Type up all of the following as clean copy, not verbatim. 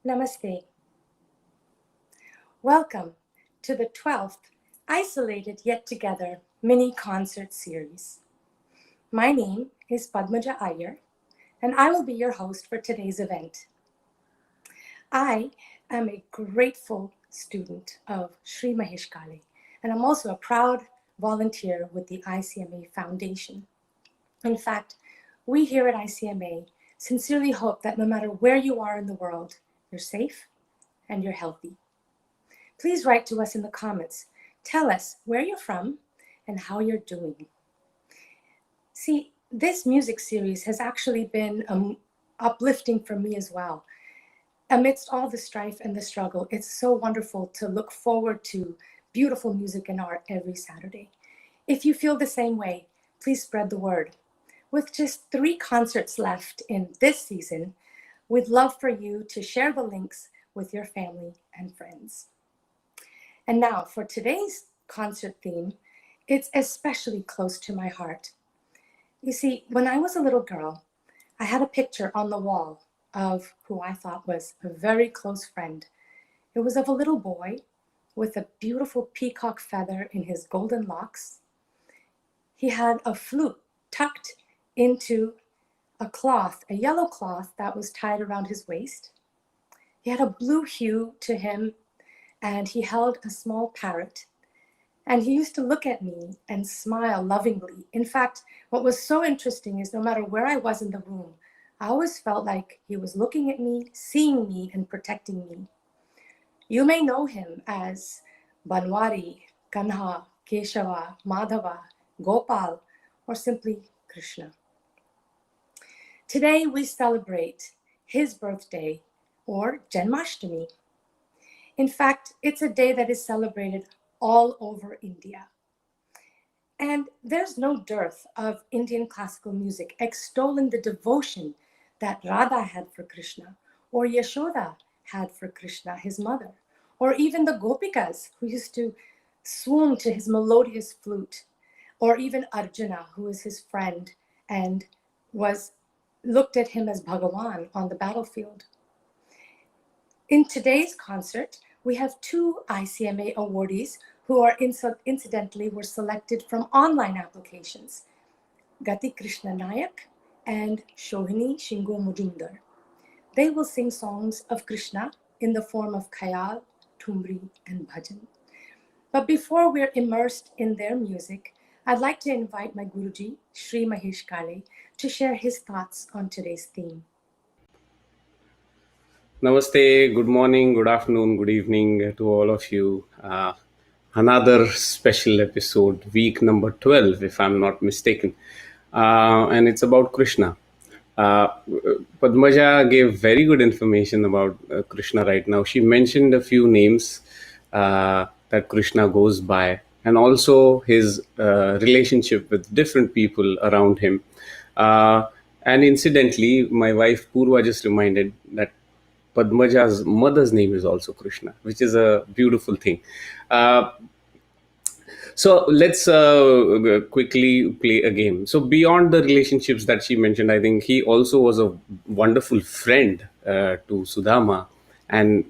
Namaste. Welcome to the 12th Isolated Yet Together mini concert series. My name is Padmaja Iyer, and I will be your host for today's event. I am a grateful student of Sri Mahesh Kale, and I'm also a proud volunteer with the ICMA Foundation. In fact, we here at ICMA sincerely hope that no matter where you are in the world, you're safe and you're healthy. Please write to us in the comments. Tell us where you're from and how you're doing. See, this music series has actually been uplifting for me as well. Amidst all the strife and the struggle, it's so wonderful to look forward to beautiful music and art every Saturday. If you feel the same way, please spread the word. With just 3 concerts left in this season, we'd love for you to share the links with your family and friends. And now for today's concert theme, it's especially close to my heart. You see, when I was a little girl, I had a picture on the wall of who I thought was a very close friend. It was of a little boy with a beautiful peacock feather in his golden locks. He had a flute tucked into a cloth, a yellow cloth that was tied around his waist. He had a blue hue to him, and he held a small parrot. And he used to look at me and smile lovingly. In fact, what was so interesting is no matter where I was in the room, I always felt like he was looking at me, seeing me, and protecting me. You may know him as Banwari, Kanha, Keshava, Madhava, Gopal, or simply Krishna. Today we celebrate his birthday, or Janmashtami. In fact, it's a day that is celebrated all over India. And there's no dearth of Indian classical music extolling the devotion that Radha had for Krishna, or Yashoda had for Krishna, his mother, or even the Gopikas who used to swoon to his melodious flute, or even Arjuna, who was his friend and looked at him as Bhagavan on the battlefield. In today's concert, we have 2 ICMA awardees who are incidentally were selected from online applications, Gatikrishna Nayak and Sohini Singha Mojumdar. They will sing songs of Krishna in the form of Khayal, Thumri, and Bhajan. But before we're immersed in their music, I'd like to invite my Guruji, Sri Mahesh Kale, to share his thoughts on today's theme. Namaste, good morning, good afternoon, good evening to all of you. Another special episode, week number 12, if I'm not mistaken. And it's about Krishna. Padmaja gave very good information about Krishna right now. She mentioned a few names that Krishna goes by, and also his relationship with different people around him. And incidentally, my wife Purva just reminded that Padmaja's mother's name is also Krishna, which is a beautiful thing. So let's quickly play a game. So beyond the relationships that she mentioned, I think he also was a wonderful friend to Sudama. And,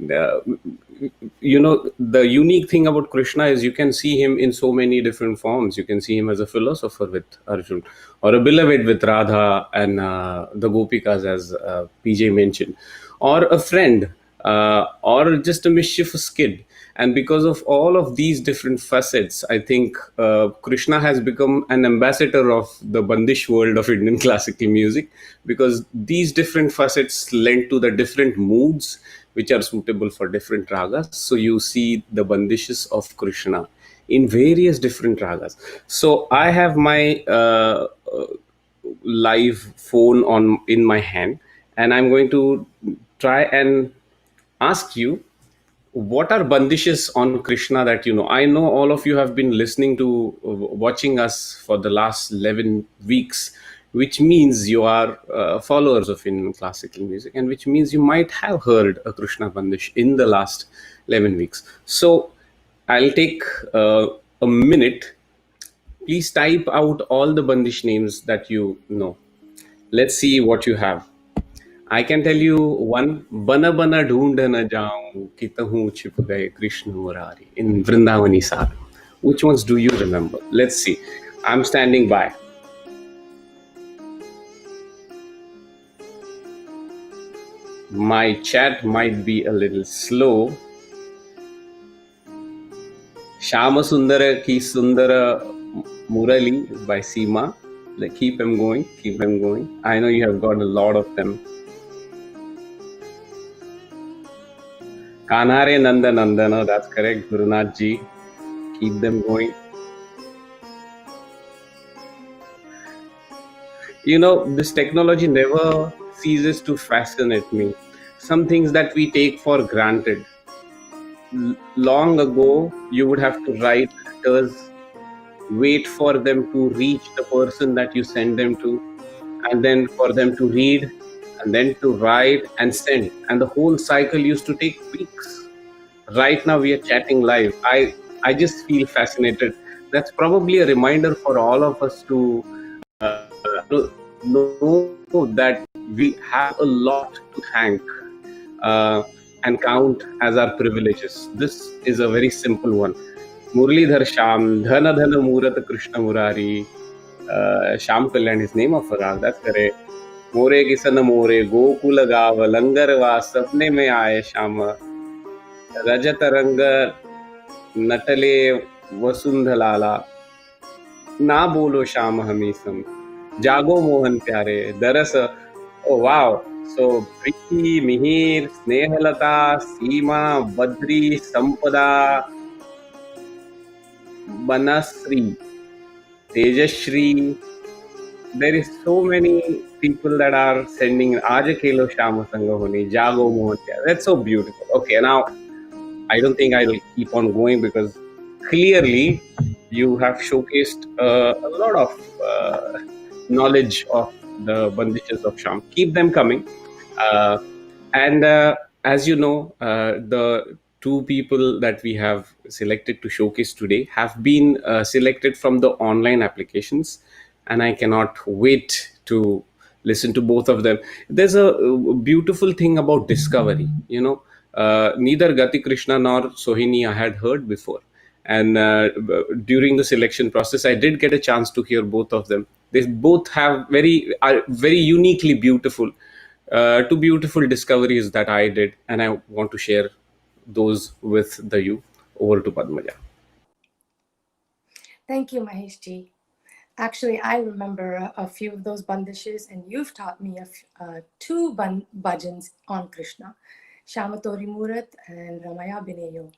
the unique thing about Krishna is you can see him in so many different forms. You can see him as a philosopher with Arjun, or a beloved with Radha and the Gopikas, as PJ mentioned, or a friend, or just a mischievous kid. And because of all of these different facets, I think Krishna has become an ambassador of the Bandish world of Indian classical music, because these different facets lend to the different moods which are suitable for different ragas. So you see the Bandishes of Krishna in various different ragas. So I have my live phone in my hand, and I'm going to try and ask you, what are bandishes on Krishna that you know? I know all of you have been listening to, watching us for the last 11 weeks, which means you are followers of Indian classical music, and which means you might have heard a Krishna bandish in the last 11 weeks. So I'll take a minute. Please type out all the bandish names that you know. Let's see what you have. I can tell you one, bana bana dhoond na jaऊं kitahun छिप गए Krishna Murari in Vrindavani Sar. Which ones do you remember? Let's see. I'm standing by. My chat might be a little slow. Shama Sundara Ki Sundara Murali by Seema. Like, keep them going, keep them going. I know you have got a lot of them. Kanare Nanda Nandana, that's correct, Gurunath ji. Keep them going. You know, this technology never ceases to fascinate me. Some things that we take for granted. Long ago, you would have to write letters, wait for them to reach the person that you send them to, and then for them to read, and then to write and send. And the whole cycle used to take weeks. Right now, we are chatting live. I just feel fascinated. That's probably a reminder for all of us to know that we have a lot to thank and count as our privileges. This is a very simple one. Muralidhar Sham, Dhana Dhana Murat Krishna Murari, Sham Kalyan, his name of Farag, that's correct. More Kisana More, Gokula Gava, Langarva, Sapne Me Aaye Shama, Rajat Ranga, Natale Vasundhalala, Na Bolo Sham Hamisam, Jago Mohan Pyare, Darasa. Oh wow. So Preeti, Mihir, Snehalata, Seema, Badri, Sampada, Banasri, Tejashri. There is so many people that are sending Aaj Khelo Shama Sangahoni, Jago Mohan. That's so beautiful. Okay, now I don't think I will keep on going because clearly you have showcased a lot of knowledge of the bandishes of Sham. Keep them coming. Uh, and as you know, the two people that we have selected to showcase today have been selected from the online applications, and I cannot wait to listen to both of them. There's a beautiful thing about discovery, you know. Neither Gatikrishna nor Sohini I had heard before, and during the selection process I did get a chance to hear both of them. They both have are very uniquely beautiful, two beautiful discoveries that I did, and I want to share those with the you. Over to Padmaja. Thank you, Mahesh ji. Actually, I remember a few of those bandishes, and you've taught me two bhajans on Krishna, Shamatori Murat and Ramaya Bineyo.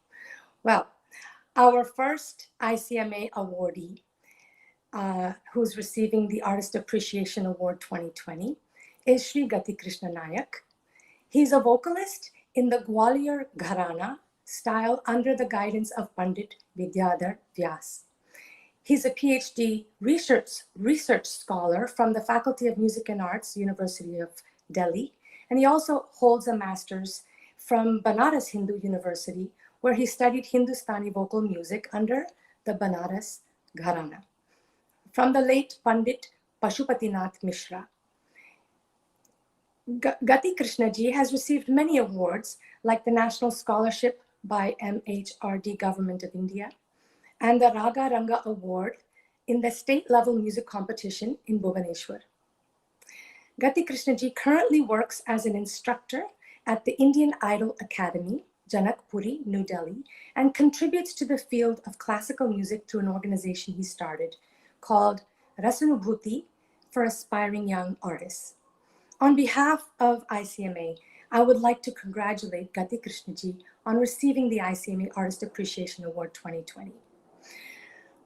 Well, our first ICMA awardee, who's receiving the Artist Appreciation Award 2020, is Shri Gatikrishna Nayak. He's a vocalist in the Gwalior Gharana style under the guidance of Pandit Vidyadhar Vyas. He's a PhD research scholar from the Faculty of Music and Arts, University of Delhi, and he also holds a master's from Banaras Hindu University, where he studied Hindustani vocal music under the Banaras Gharana from the late Pandit Pashupatinath Mishra. Gatikrishna ji has received many awards like the National Scholarship by MHRD Government of India and the Raga Ranga Award in the state-level music competition in Bhubaneswar. Gatikrishna ji currently works as an instructor at the Indian Idol Academy, Janakpuri, New Delhi, and contributes to the field of classical music through an organization he started called Rasanubhuti for Aspiring Young Artists. On behalf of ICMA, I would like to congratulate Gatikrishna ji on receiving the ICMA Artist Appreciation Award 2020.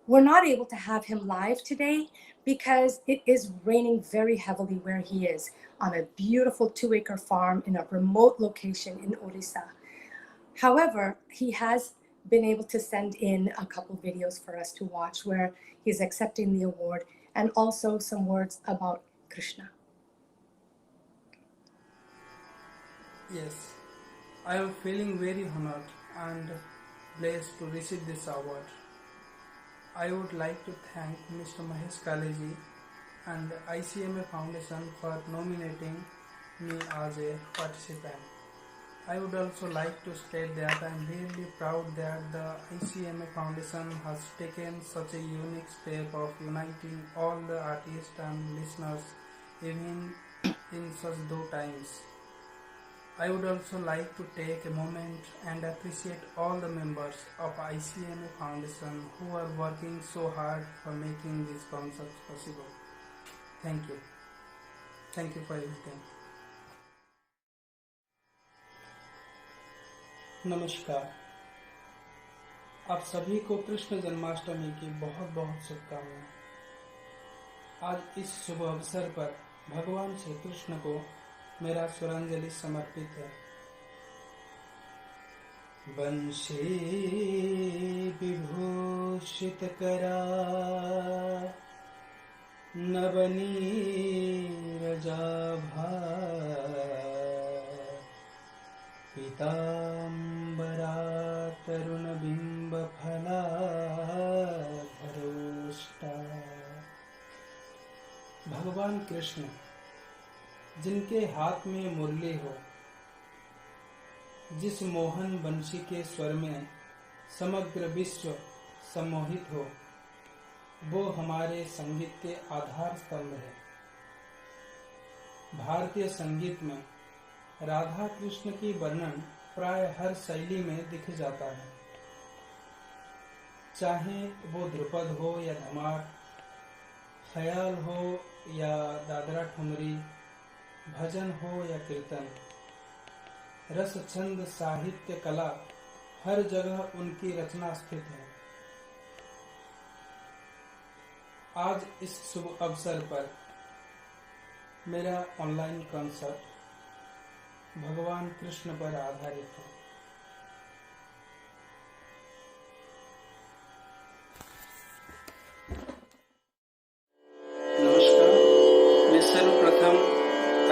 We're not able to have him live today because it is raining very heavily where he is on a beautiful 2-acre farm in a remote location in Orissa. However, he has been able to send in a couple videos for us to watch where he's accepting the award and also some words about Krishna. Yes, I am feeling very honored and blessed to receive this award. I would like to thank Mr. Mahesh Kaleji and ICMA Foundation for nominating me as a participant. I would also like to state that I am really proud that the ICMA Foundation has taken such a unique step of uniting all the artists and listeners even in such low times. I would also like to take a moment and appreciate all the members of ICMA Foundation who are working so hard for making these concerts possible. Thank you. Thank you for everything. नमस्कार, आप सभी को कृष्ण जन्माष्टमी की बहुत बहुत शुभकामनाएं। आज इस शुभ अवसर पर भगवान श्री कृष्ण को मेरा स्वरांजलि समर्पित है। बंशी विभूषित करा नवनीरजाभा पीताम्बरा तरुणबिम्बफलाधरोष्टा। भगवान कृष्ण जिनके हाथ में मुरली हो, जिस मोहन बंशी के स्वर में समग्र विश्व सम्मोहित हो, वो हमारे संगीत के आधार स्तंभ है। भारतीय संगीत में राधा कृष्ण की वर्णन प्राय हर शैली में दिख जाता है, चाहे वो ध्रुपद हो या धमार, ख्याल हो या दादरा ठुमरी, भजन हो या कीर्तन। रस छंद साहित्य कला हर जगह उनकी रचना स्थित है। आज इस शुभ अवसर पर मेरा ऑनलाइन कॉन्सर्ट भगवान कृष्ण पर आधारित है। नमस्कार, मैं सर्वप्रथम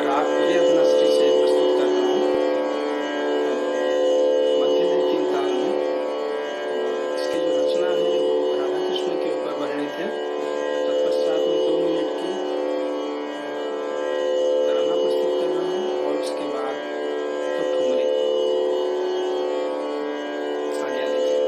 राग प्रियधनश्री से प्रस्तुत कर रहा हूँ मध्यम तीन ताल में। इसकी जो रचना है वो राधा कृष्ण के ऊपर वर्णित है। तत्पश्चात में 2 मिनट की तराना प्रस्तुत कर रहा हूँ और उसके बाद तो ठुमरी। आज्ञा लीजिए।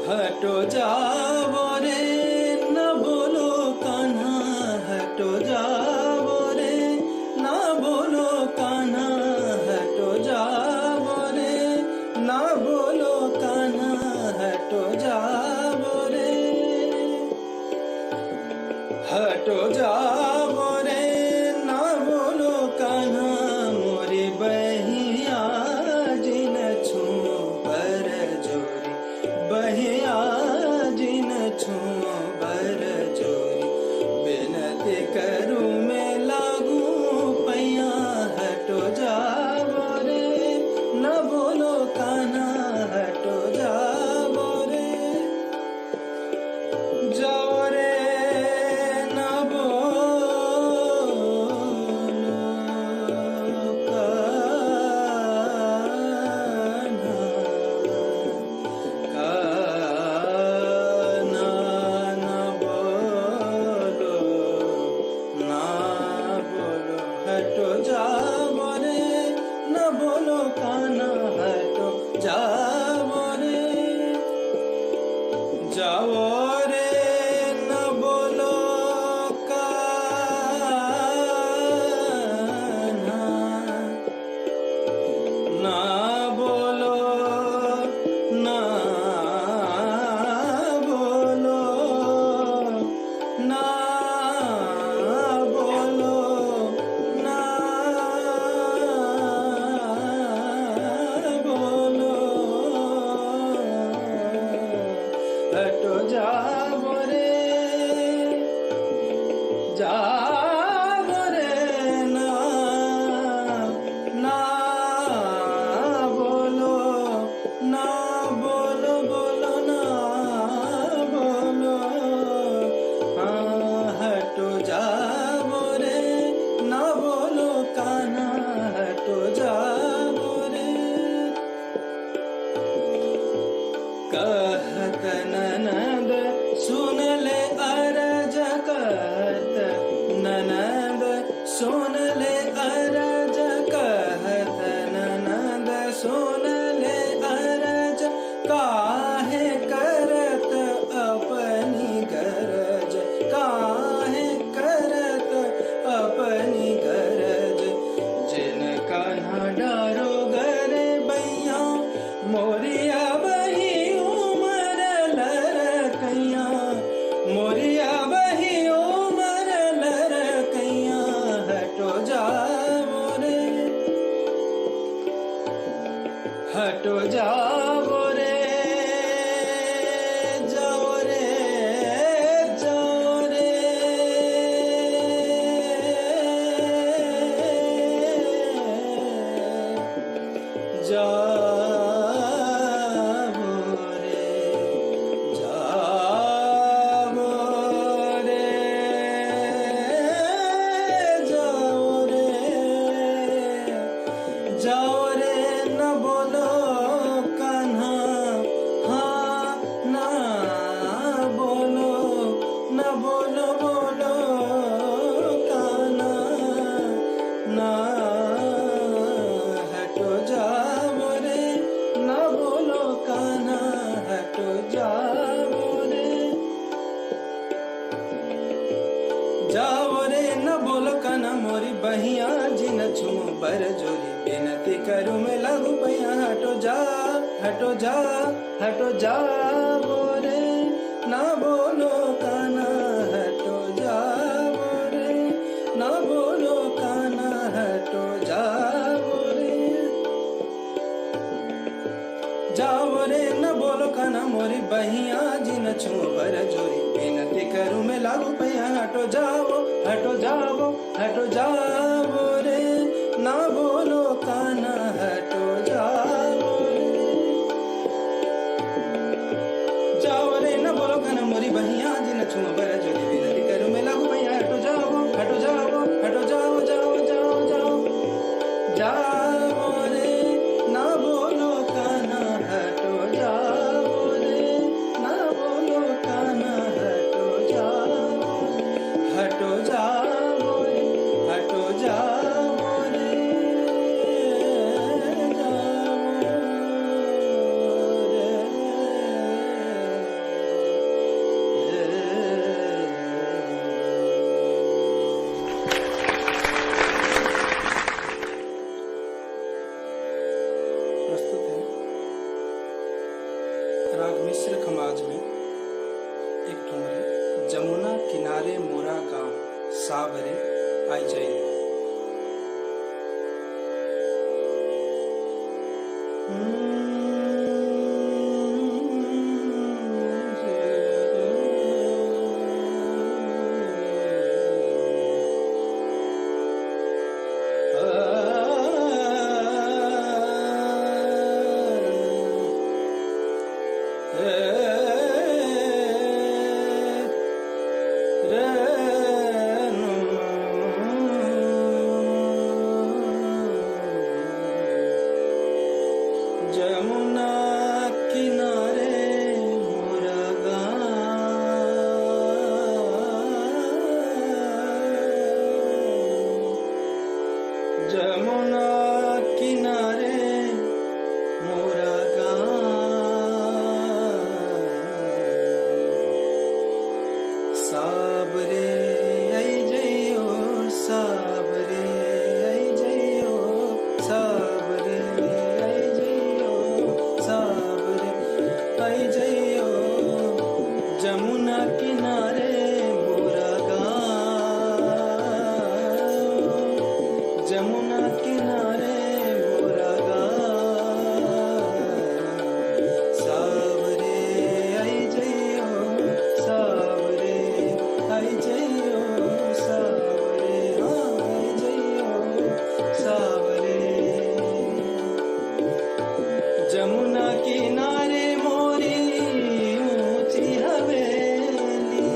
हटो जाओ रे न बोलो कान्हा, हटो जाओ रे न बोलो कान्हा, हटो जाओ रे न बोलो कान्हा, हटो जाओ रे, हटो जाओ रे न बोलो कान्हा, मोरी बहिया जिन छू पर जोरी, बहिया जिन छू बर जोरी, बिनती करूं मैं लागू पैया, हटो जाओ रे न बोलो कान्हा, हटो जाओ रे, जाओ रे न बोलो हटो जाओ रे न बोलो कान्हा, हटो जाओ रे, जाओ रे न बोलो कान्हा, ना बोलो ना बोलो ना बोलो ना बोलो, हटो जाओ रे, जाओ रे ना ना बोलो ना बोलो, बोलो ना बोलो, हाँ हटो जाओ रे ना बोलो कान्हा, हटो जाओ रे, कहत ननद सुन ले अरज, कहत ननद सुन ले अरज, कहत ननद सुन ले अरज, काहे करत अपनी गरज, काहे करत अपनी गरज, जिन कान्हा डारो गरे बैया, मोरिया बही उमर लरकैया, मोरिया बही उमर लरकैया, हटो जाओ रे, हटो जाओ रे, जाओ रे, जाओ रे, जाओ रे, जाओ रे, जाओ रे, जाओ रे न बोलो कान्हा, हाँ ना बोलो न बोलो, बोलो कान्हा ना, हटो जाओ रे न बोलो कान्हा, हटो जाओ रे, जाओ रे न बोलो काना मोरी बहिया जी न छुमो बर जोरी बेनती करूं मैं लागू पैया हटो जा हटो जा हटो जा बोरे ना बोलो काना हटो जा बोरे ना बोलो काना हटो जा बोरे जाओ रे न बोलो काना मोरी बहिया जी न छुमो बर जोरी बेनती करूं मैं लागू पैया हटो जाओ हटो जाओ हटो जाओ रे ना बोलो काना हटो जाओ रे ना बोलो काना मोरी बहिया जी न छुमो बर जोरी बेनती करूं मैं लागू पैया हटो जाओ हटो जाओ हटो जाओ जाओ जाओ जाओ जाओ रे ना बोलो काना हटो जाओ रे ना बोलो काना हटो जाओ हटो जाओ रे हटो जाओ रे प्रस्तुत है राग मिश्र खमाज में एक ठुमरी जमुना किनारे मोरा गांव सावरे आई जाइए। जमुना किनारे मोरा गाँव जमुना किनारे मोरा गाँव साबरे आई जइयो साबरे आई जइयो साबरे आई जइयो साबरे आई जइयो जमुना किनारे मोरा गाँव जमुना किनारे मोरा गाँव सावरे आई जइयो सावरे आई जइयो सावरे आई जइयो सावरे जमुना किनारे मोरी ऊंची हवेली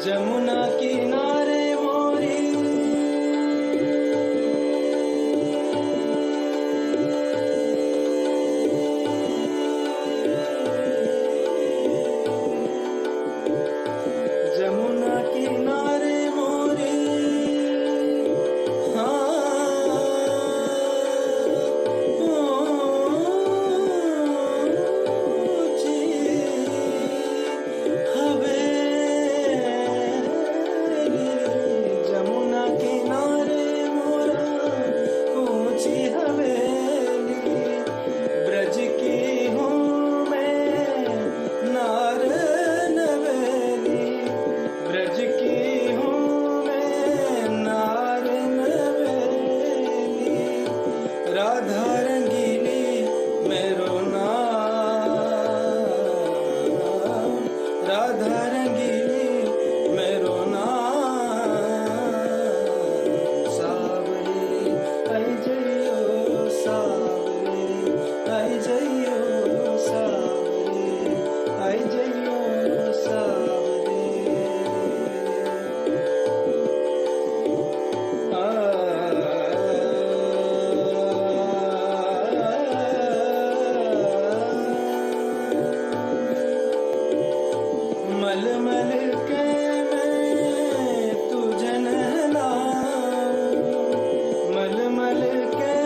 जमुना किनारे मोरी जमुना किनारे मोरी ऊंची हवेली जमुना किनारे मोरा ऊंची हवेली ब्रज की हूँ मैं नार नवेली ब्रज की हूँ मैं नार नवेली राधा रंगीली मेरो नाम राधा रंगीली मेरो नाम सावरे आई जइयो सावरे आई जइयो सावरे आई जइयो सावरे मल मल के मैं तुझे नहलाऊं मल मल के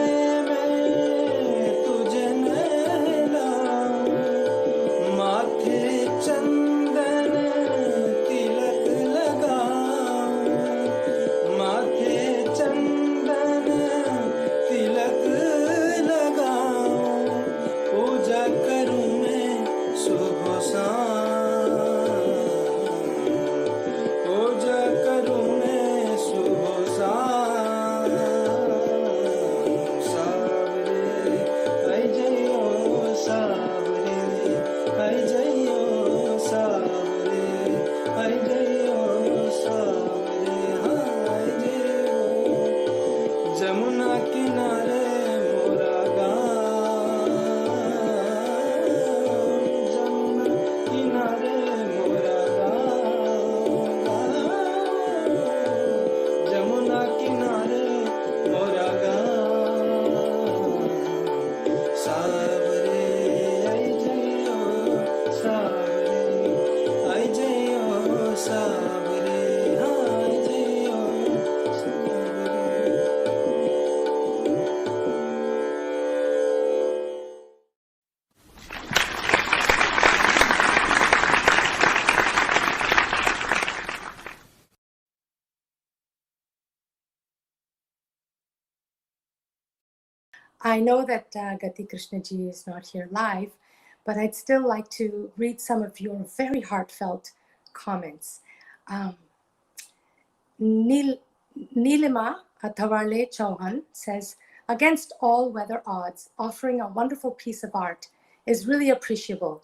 मैं तुझे नहलाऊं माथे चंदन शाम पूजा करूं मैं सुबह शाम सावरे आई जइयो सावरे आई जइयो सावरे आई जइयो सावरे हाँ आई जइयो जमुना किनारे मोरा गाँव जमुना किनारे मोरा गाँव जमुना किनारे मोरा गाँव सावरे आई जइयो सावरे आई जइयो सावरे हाँ आई जइयो सावरे I know that Gatikrishna ji is not here live, but I'd still like to read some of your very heartfelt comments. Nilima Thawarle Chauhan says, against all weather odds, offering a wonderful piece of art is really appreciable.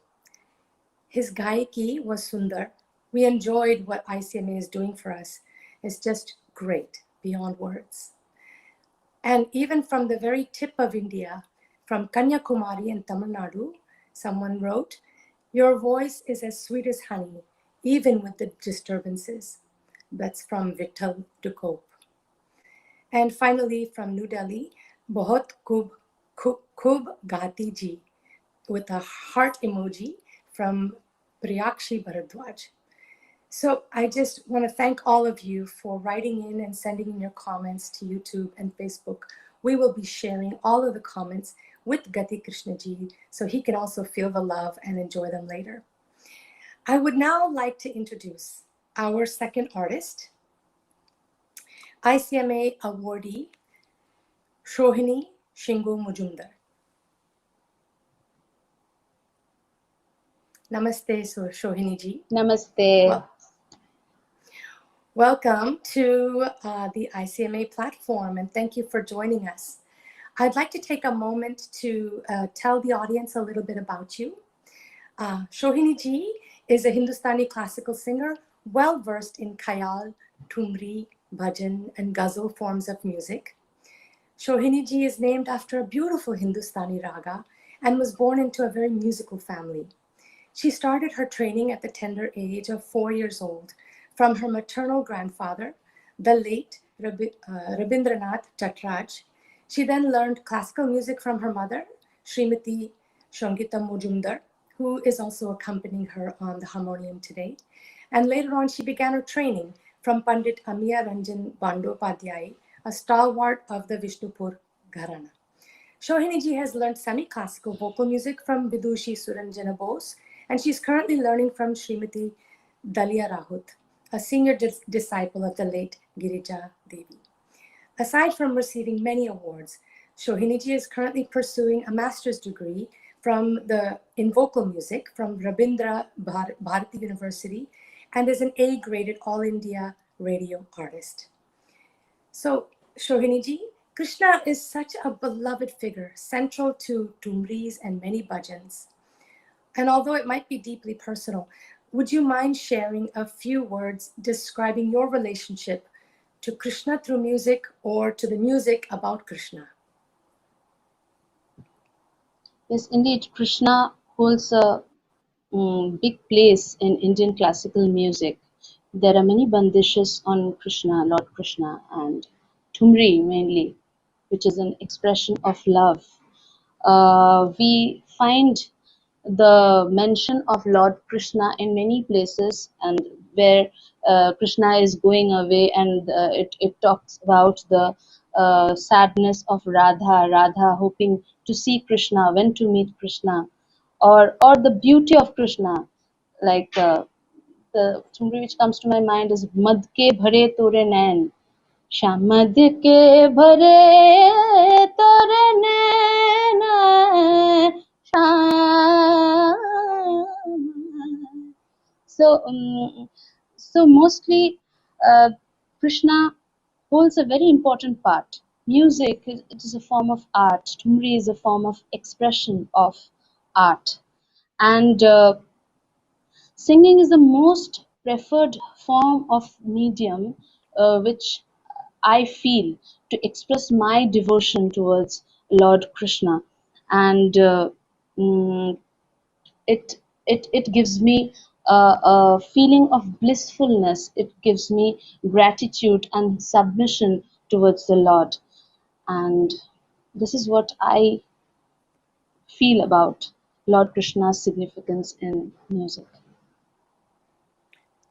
His gaiki was sundar. We enjoyed what ICMA is doing for us. It's just great, beyond words. And even from the very tip of India, from Kanyakumari in Tamil Nadu, someone wrote, your voice is as sweet as honey, even with the disturbances. That's from Vittal Dukope. And finally, from New Delhi, Bahut Khub Gati ji, with a heart emoji from Priyakshi Bharadwaj. So I just want to thank all of you for writing in and sending in your comments to YouTube and Facebook. We will be sharing all of the comments with Gatikrishna ji so he can also feel the love and enjoy them later. I would now like to introduce our second artist, ICMA awardee, Sohini Singha Mojumdar. Namaste, Sohini ji. Namaste. Welcome to the ICMA platform, and thank you for joining us. I'd like to take a moment to tell the audience a little bit about you. Sohini ji is a Hindustani classical singer, well-versed in khayal, thumri, bhajan, and ghazal forms of music. Sohini ji is named after a beautiful Hindustani raga and was born into a very musical family. She started her training at the tender age of 4 years old from her maternal grandfather, the late Rabindranath Chatraj. She then learned classical music from her mother, Srimati Singha Mojumdar, who is also accompanying her on the harmonium today. And later on, she began her training from Pandit Amiya Ranjan Bandopadhyay, a stalwart of the Vishnupur Gharana. Sohini ji has learned semi-classical vocal music from Vidushi Suranjana Bose, and she's currently learning from Srimati Dalia Rahut, a senior disciple of the late Girija Devi. Aside from receiving many awards, Sohini ji is currently pursuing a master's degree in vocal music from Rabindra Bharati University and is an A-graded All India radio artist. So, Sohini ji, Krishna is such a beloved figure, central to thumris and many bhajans. And although it might be deeply personal, would you mind sharing a few words describing your relationship to Krishna through music or to the music about Krishna? Yes, indeed, Krishna holds a big place in Indian classical music. There are many bandishes on Krishna, Lord Krishna, and Thumri mainly, which is an expression of love. We find the mention of Lord Krishna in many places, and where Krishna is going away, and it talks about the sadness of Radha hoping to see Krishna, when to meet Krishna, or the beauty of Krishna, like the Thumri which comes to my mind is Mad ke bhare tore nain, Shyam mad ke bhare tore nain, Shyam So mostly uh, Krishna holds a very important part. Music it is a form of art. Tumri is a form of expression of art, and singing is the most preferred form of medium which I feel to express my devotion towards Lord Krishna, and mm, it gives me a feeling of blissfulness. It gives me gratitude and submission towards the Lord, and this is what I feel about Lord Krishna's significance in music.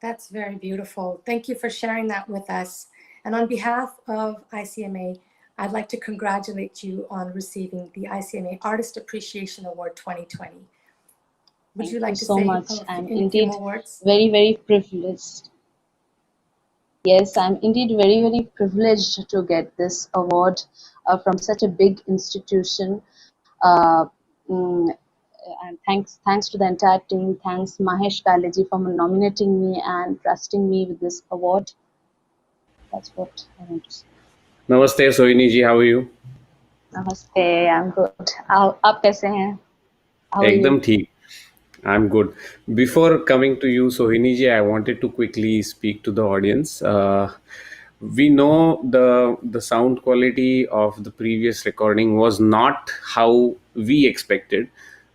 That's very beautiful. Thank you for sharing that with us. And on behalf of ICMA, I'd like to congratulate you on receiving the ICMA Artist Appreciation Award 2020. Would Thank you like you to so say much. I'm any few indeed more words? very, very privileged. Yes, I'm indeed very, very privileged to get this award from such a big institution. Uh, mm, and thanks to the entire team. Thanks Mahesh Kaleji for nominating me and trusting me with this award. That's what I want to say. Namaste, Sohini ji. How are you? Namaste. I'm good. आप कैसे हैं? How are you? Ekdam theek. I'm good. Before coming to you, Sohini ji, I wanted to quickly speak to the audience. We know the sound quality of the previous recording was not how we expected.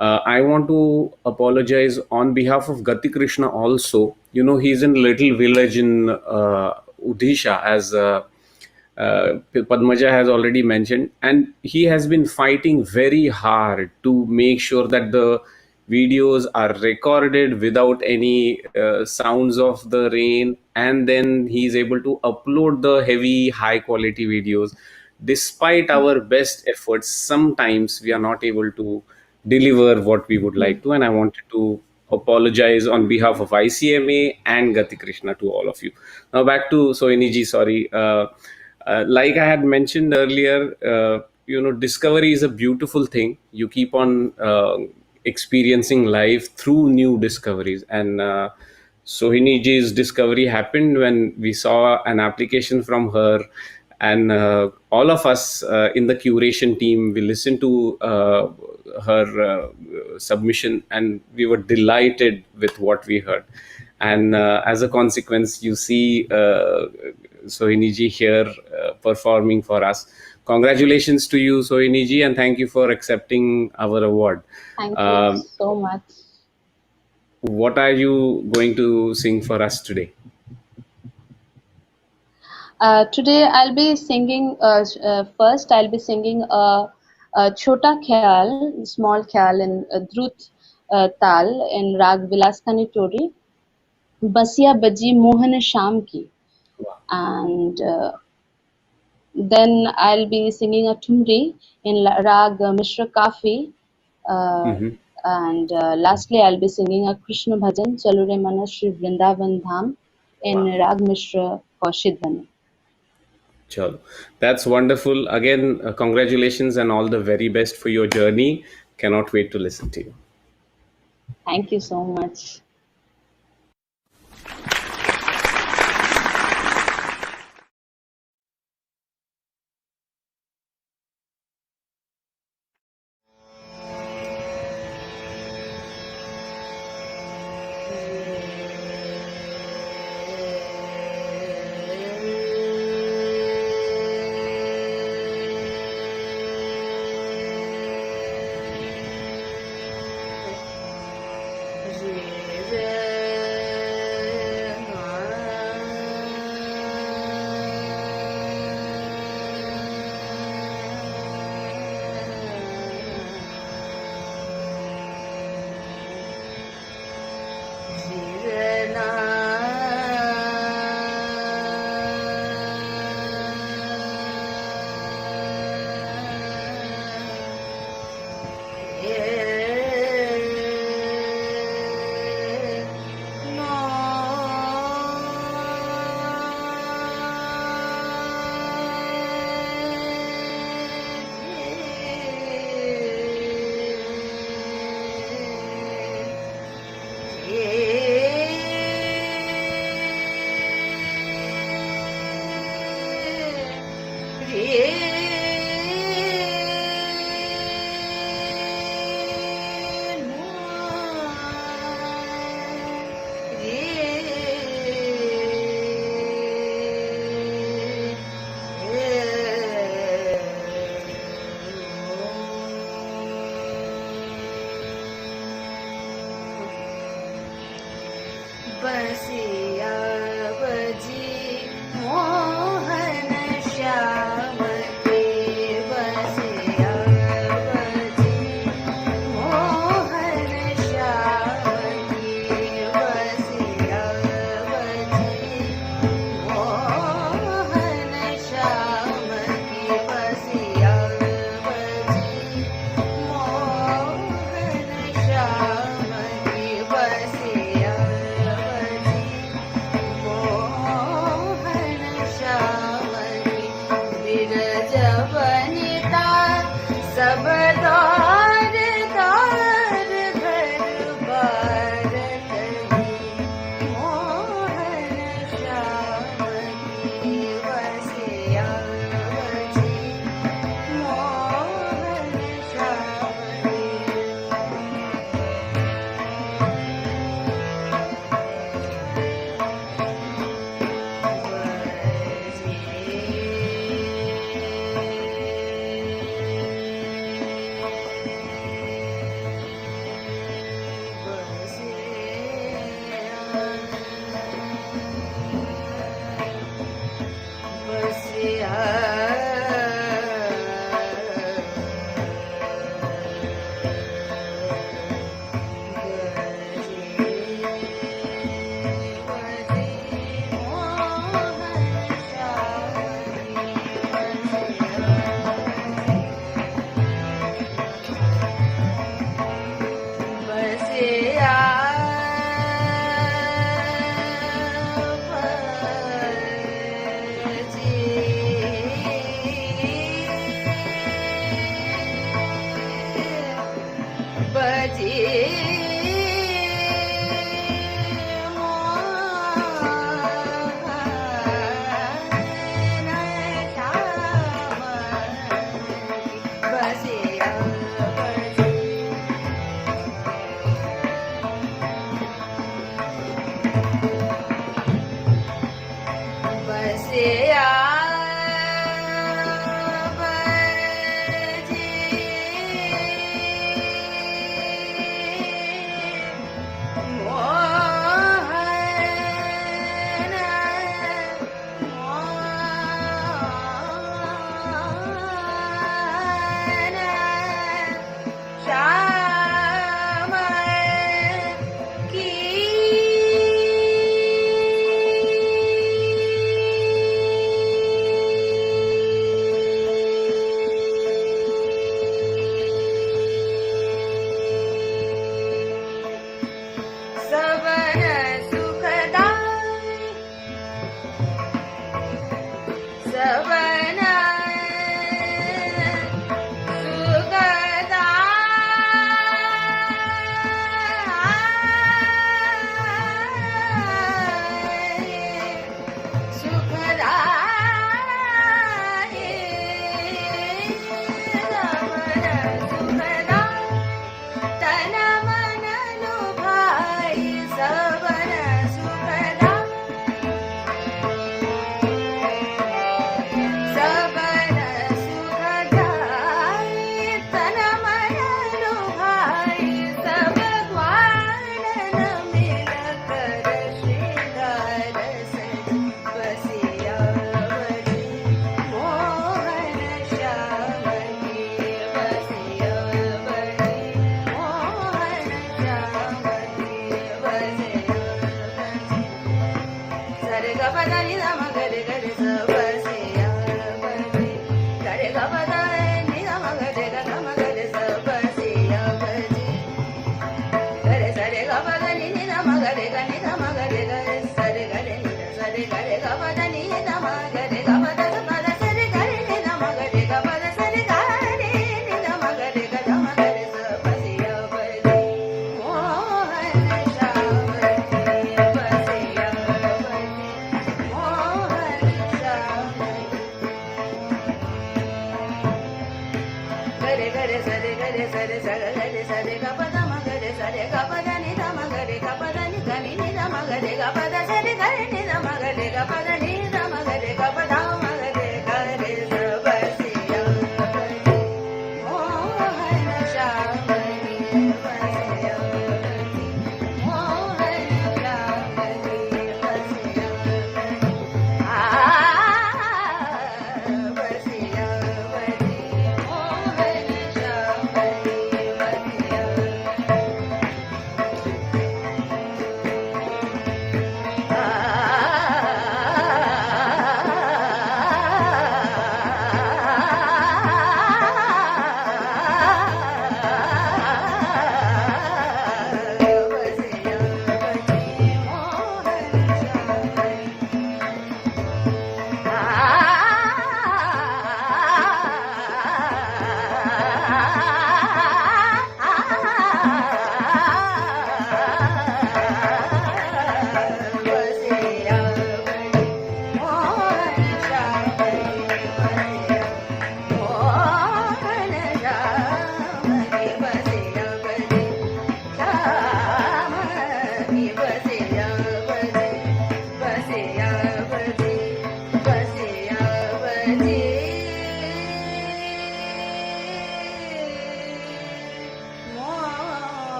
I want to apologize on behalf of Gatikrishna also. You know, he's in a little village in Odisha, as Padmaja has already mentioned, and he has been fighting very hard to make sure that the videos are recorded without any sounds of the rain, and then he's able to upload the heavy high quality videos. Despite our best efforts, sometimes we are not able to deliver what we would like to, and I wanted to apologize on behalf of ICMA and Gati Krishna to all of you. Now back to Sohini ji. Sorry, like I had mentioned earlier, discovery is a beautiful thing. You keep on experiencing life through new discoveries, and Sohini ji's discovery happened when we saw an application from her, and all of us in the curation team, we listened to her submission, and we were delighted with what we heard. And as a consequence, you see Sohini ji here performing for us. Congratulations to you, Sohini ji, and thank you for accepting our award. Thank you so much. What are you going to sing for us today? Today I'll be singing, first I'll be singing Chota Khyal, small khyal in Drut Tal in Rag Vilaskani Tori, Basiya Baji Mohan Sham ki. And then I'll be singing a Tumri in Rag Mishra Kafi. And lastly I'll be singing a Krishna Bhajan, Chalure Mana Shri Vrindavan Dham in Rag Mishra Kaushidhani. Chalo. That's wonderful. Again, congratulations and all the very best for your journey. Cannot wait to listen to you. Thank you so much. बसिया बजी मोहन श्याम के बसिया बजी मोहन श्याम की बसिया बजी मोहन श्याम की बसिया बजी मोहन श्याम की बसिया बजी मोहन श्याम की बिरज वनिता सब द्वार द्वार घर बार करी मोहन श्याम की बसिया बजी मोहन श्याम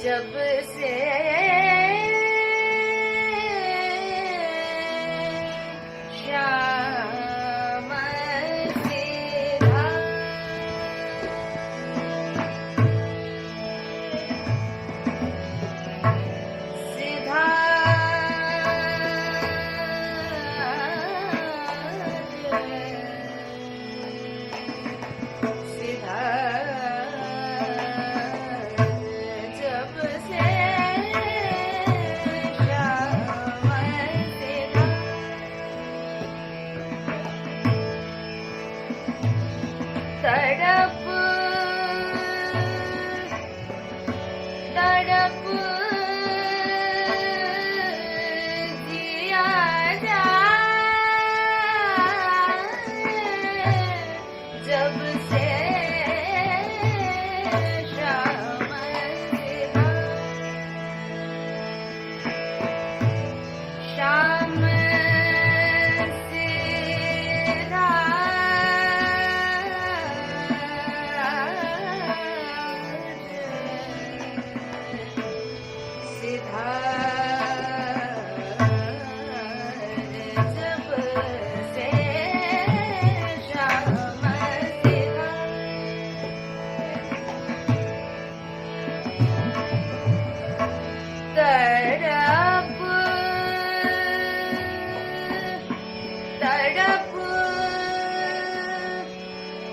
जब से श्याम सीधा सीधा सीधा जब से श्याम सीधा तड़प तड़प जिया जाए जब से श्याम सीधा श्याम सीधा सीधा जब से श्याम सीधा तड़प तड़प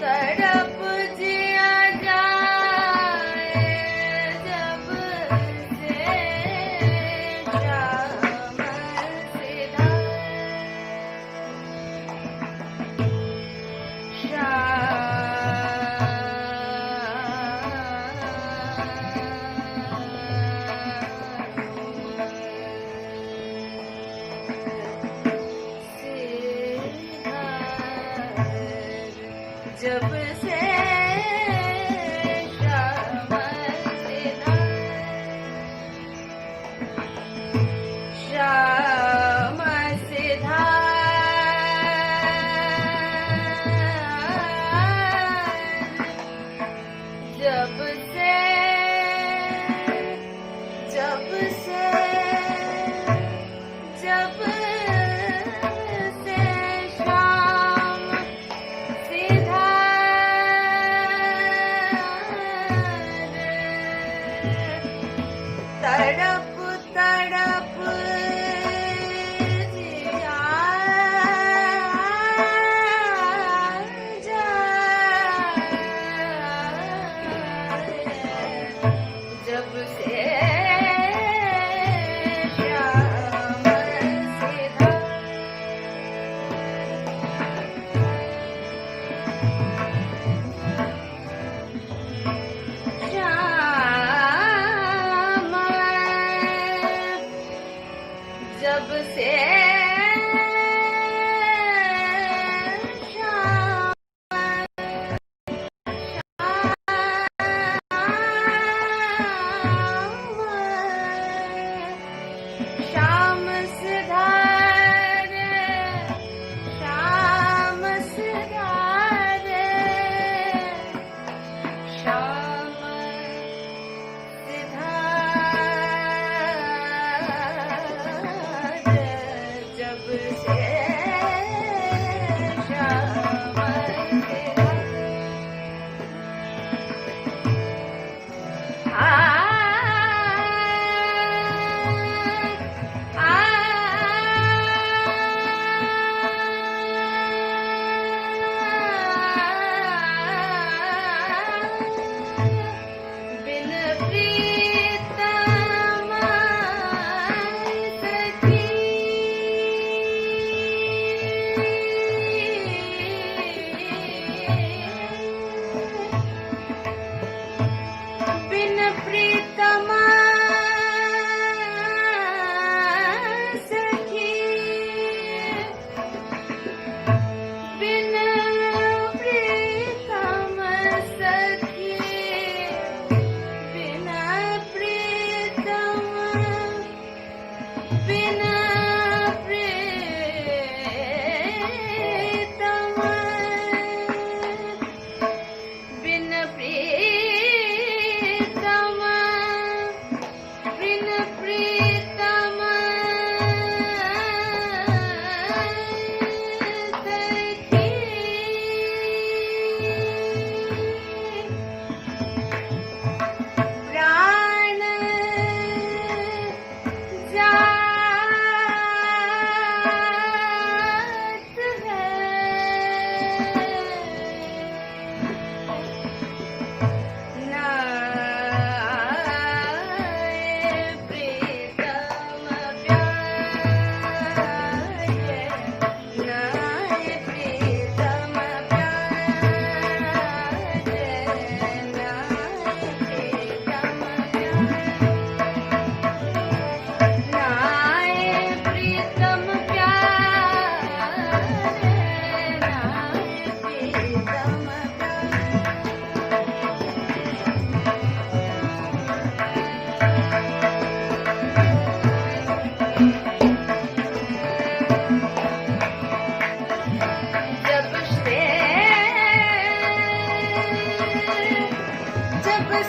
तड़प जिया जाए जब से श्याम सीधा जब से श्याम सीधा श्याम सीधा जब से जब से जब से श्याम सीधा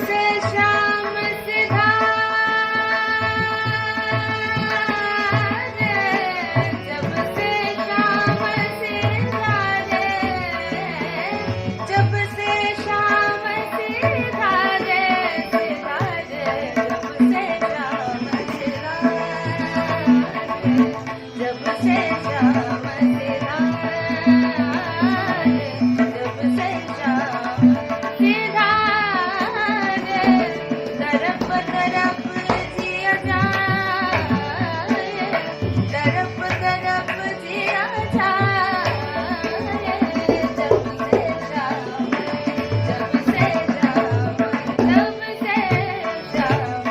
से श्याम सिधारे, जब से श्याम सिधारे, जब से श्याम सिधारे, सिधारे, जब से श्याम सिधारे, जब से श्याम सिधारे, जब से श्याम सिधारे, तरफ तरफ जिया जाए, तरफ तरफ जिया जाए, जब से श्याम, जब से श्याम, जब से श्याम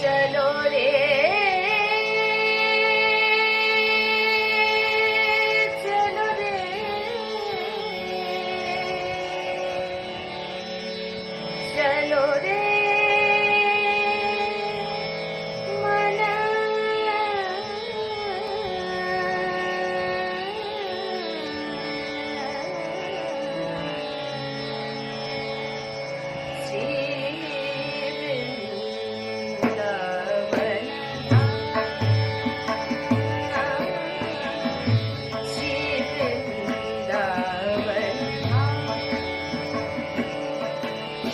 चलो रे, चलो रे, चलो रे मना,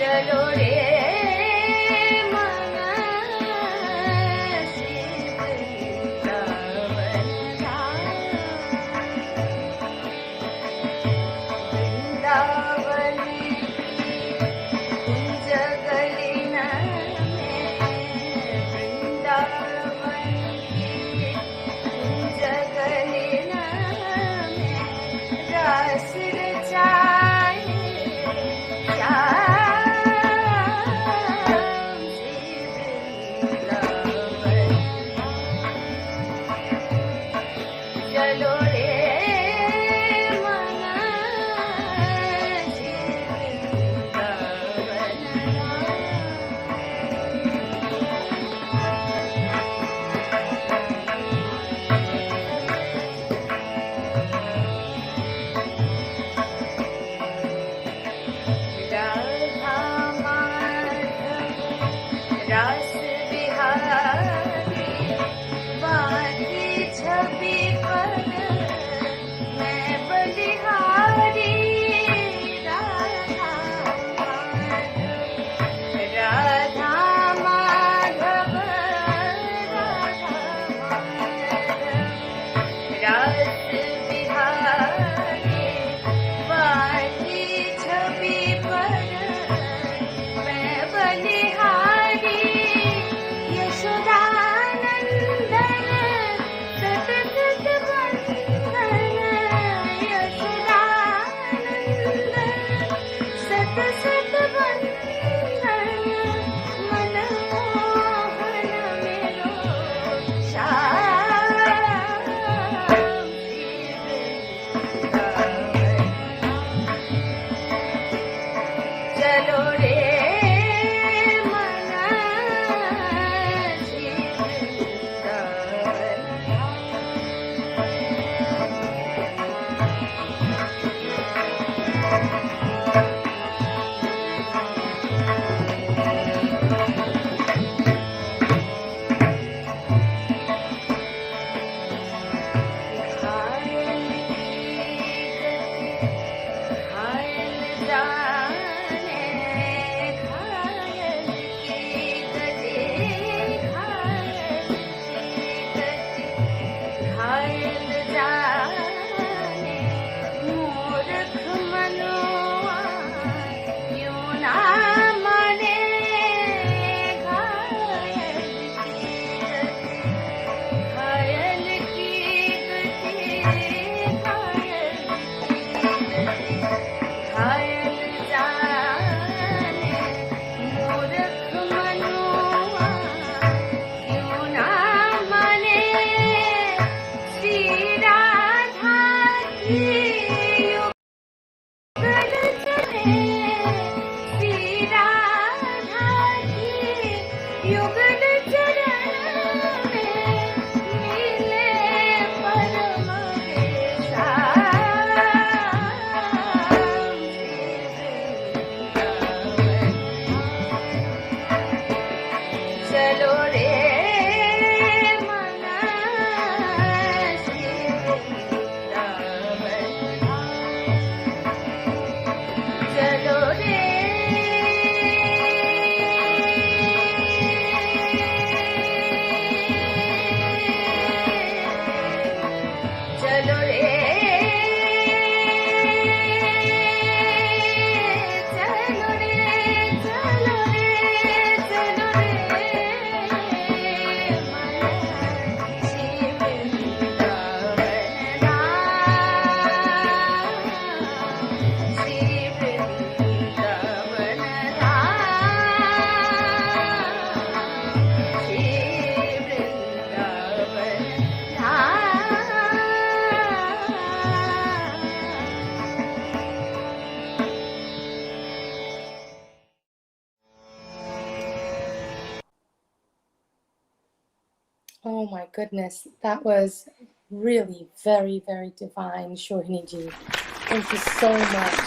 चलो रे मना, श्री वृंदावन धाम, वृंदावन की कुंज गलिन में, वृंदावन की कुंज गलिन में रास रचाए चलो रे मना, श्री वृंदावन राधा माधव रास बिहारी, बाकी छवि पर मैं बलिहारी, राधा माधव, राधा माधव रास बिहारी, बाकी छवि पर मैं बलिहारी, यशोदानंदन सतत बंदन, यशोदानंदन सतत बंदन, मनमोहन मेरो श्याम, चलो रे मना, श्री वृंदावन घायल जाने, घायल की गति Oh my goodness, that was really very, very divine, Sohini ji. Thank you so much.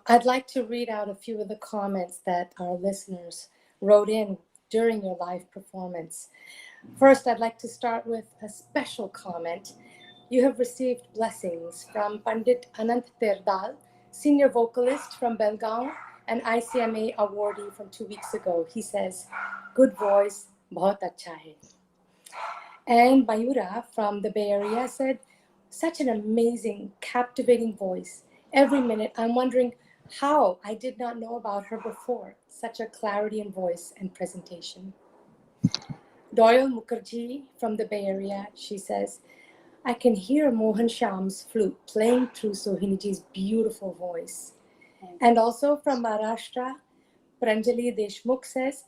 I'd like to read out a few of the comments that our listeners wrote in during your live performance. First, I'd like to start with a special comment. You have received blessings from Pandit Anant Terdal, senior vocalist from Belgaum and ICMA awardee from 2 weeks ago. He says, good voice, bahut acha hai. And Mayura from the Bay Area said, such an amazing, captivating voice. Every minute, I'm wondering how I did not know about her before. Such a clarity in voice and presentation. Doyle Mukherjee from the Bay Area, she says, I can hear Mohan Shyam's flute playing through Sohiniji's beautiful voice. And also from Maharashtra, Pranjali Deshmukh says,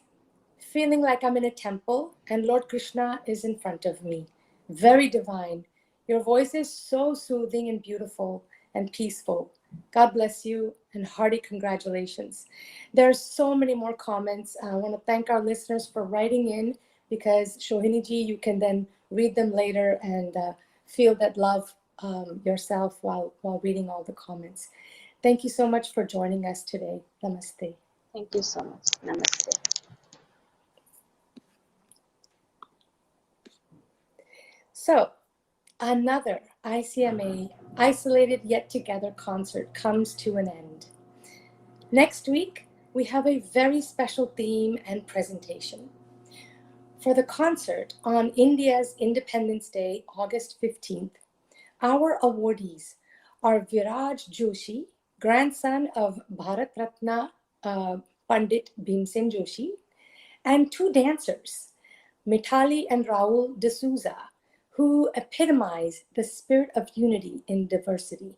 feeling like I'm in a temple and Lord Krishna is in front of me. Very divine. Your voice is so soothing and beautiful and peaceful. God bless you and hearty congratulations. There are so many more comments. I want to thank our listeners for writing in because Sohini ji, you can then read them later and feel that love yourself while reading all the comments. Thank you so much for joining us today. Namaste. Thank you so much. Namaste. So, another ICMA Isolated Yet Together concert comes to an end. Next week, we have a very special theme and presentation. For the concert on India's Independence Day, August 15th, our awardees are Viraj Joshi, grandson of Bharat Ratna Pandit Bhimsen Joshi, and two dancers, Mithali and Raul D'Souza, who epitomize the spirit of unity in diversity.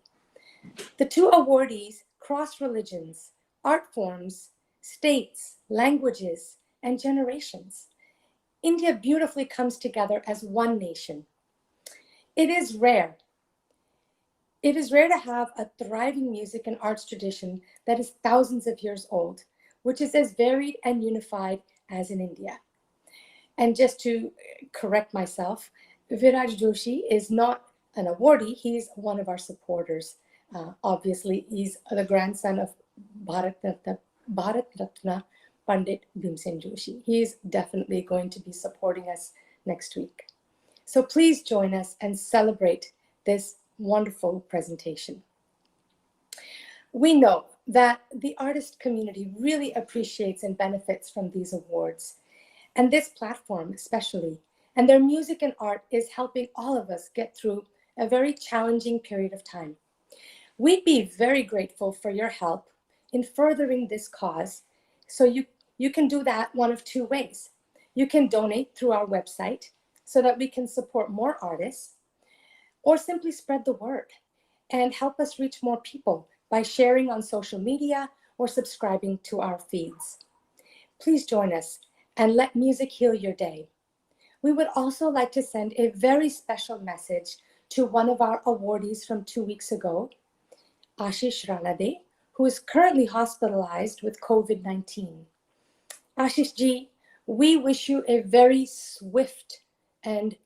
The two awardees cross religions, art forms, states, languages, and generations. India beautifully comes together as one nation. It is rare. It is rare to have a thriving music and arts tradition that is thousands of years old, which is as varied and unified as in India. And just to correct myself, Viraj Joshi is not an awardee, he's one of our supporters. Obviously, he's the grandson of Bharat Ratna Pandit Bhimsen Joshi. He is definitely going to be supporting us next week. So please join us and celebrate this wonderful presentation. We know that the artist community really appreciates and benefits from these awards, and this platform especially, and their music and art is helping all of us get through a very challenging period of time. We'd be very grateful for your help in furthering this cause. So you can do that one of two ways. You can donate through our website so that we can support more artists, or simply spread the word and help us reach more people by sharing on social media or subscribing to our feeds. Please join us and let music heal your day. We would also like to send a very special message to one of our awardees from 2 weeks ago, Ashish Ranade, who is currently hospitalized with COVID-19. Ashish ji, we wish you a very swift and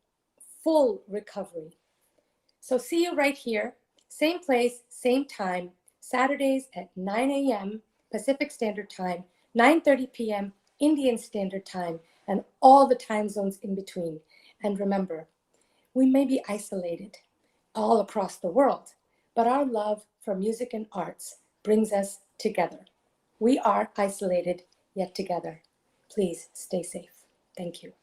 full recovery. So see you right here, same place, same time, Saturdays at 9 a.m. Pacific Standard Time, 9:30 p.m. Indian Standard Time, and all the time zones in between. And remember, we may be isolated all across the world, but our love for music and arts brings us together. We are isolated, yet together. Please stay safe. Thank you.